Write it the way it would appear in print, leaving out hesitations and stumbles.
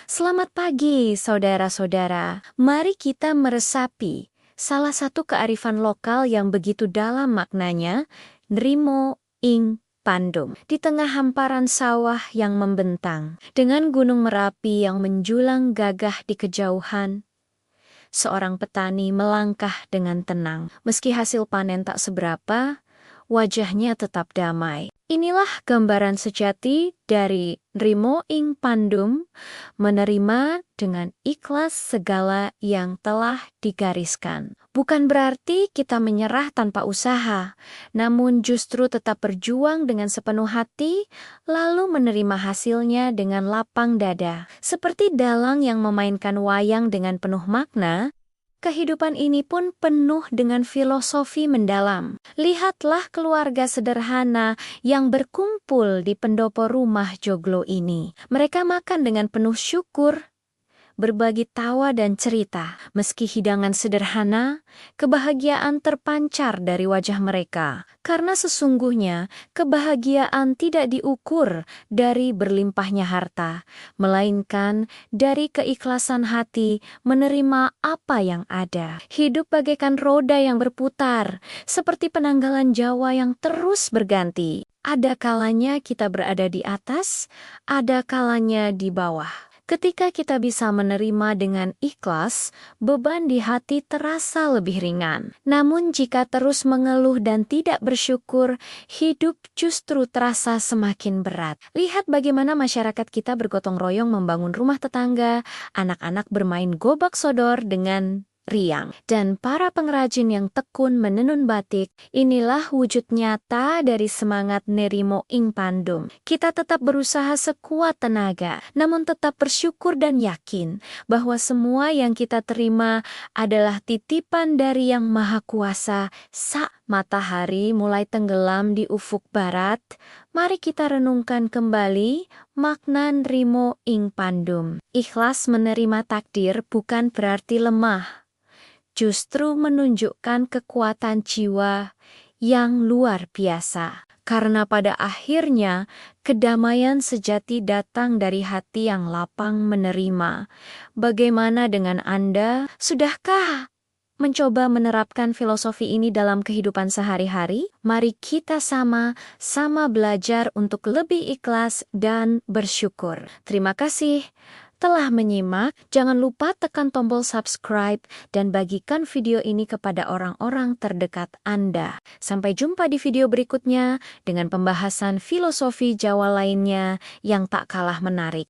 Selamat pagi, saudara-saudara. Mari kita meresapi salah satu kearifan lokal yang begitu dalam maknanya, Nrimo ing Pandum. Di tengah hamparan sawah yang membentang, dengan gunung Merapi yang menjulang gagah di kejauhan, seorang petani melangkah dengan tenang. Meski hasil panen tak seberapa, wajahnya tetap damai. Inilah gambaran sejati dari Nrimo ing Pandum, menerima dengan ikhlas segala yang telah digariskan. Bukan berarti kita menyerah tanpa usaha, namun justru tetap berjuang dengan sepenuh hati, lalu menerima hasilnya dengan lapang dada. Seperti dalang yang memainkan wayang dengan penuh makna, kehidupan ini pun penuh dengan filosofi mendalam. Lihatlah keluarga sederhana yang berkumpul di pendopo rumah joglo ini. Mereka makan dengan penuh syukur, berbagi tawa dan cerita. Meski hidangan sederhana, kebahagiaan terpancar dari wajah mereka. Karena sesungguhnya, kebahagiaan tidak diukur dari berlimpahnya harta, melainkan dari keikhlasan hati menerima apa yang ada. Hidup bagaikan roda yang berputar, seperti penanggalan Jawa yang terus berganti. Ada kalanya kita berada di atas, ada kalanya di bawah. Ketika kita bisa menerima dengan ikhlas, beban di hati terasa lebih ringan. Namun jika terus mengeluh dan tidak bersyukur, hidup justru terasa semakin berat. Lihat bagaimana masyarakat kita bergotong royong membangun rumah tetangga, anak-anak bermain gobak sodor dengan riang, dan para pengrajin yang tekun menenun batik. Inilah wujud nyata dari semangat Nrimo ing Pandum. Kita tetap berusaha sekuat tenaga, namun tetap bersyukur dan yakin bahwa semua yang kita terima adalah titipan dari Yang Maha Kuasa. Saat matahari mulai tenggelam di ufuk barat, mari kita renungkan kembali makna Nrimo ing Pandum. Ikhlas menerima takdir bukan berarti lemah, justru menunjukkan kekuatan jiwa yang luar biasa. Karena pada akhirnya, kedamaian sejati datang dari hati yang lapang menerima. Bagaimana dengan Anda? Sudahkah mencoba menerapkan filosofi ini dalam kehidupan sehari-hari? Mari kita sama-sama belajar untuk lebih ikhlas dan bersyukur. Terima kasih telah menyimak. Jangan lupa tekan tombol subscribe dan bagikan video ini kepada orang-orang terdekat Anda. Sampai jumpa di video berikutnya dengan pembahasan filosofi Jawa lainnya yang tak kalah menarik.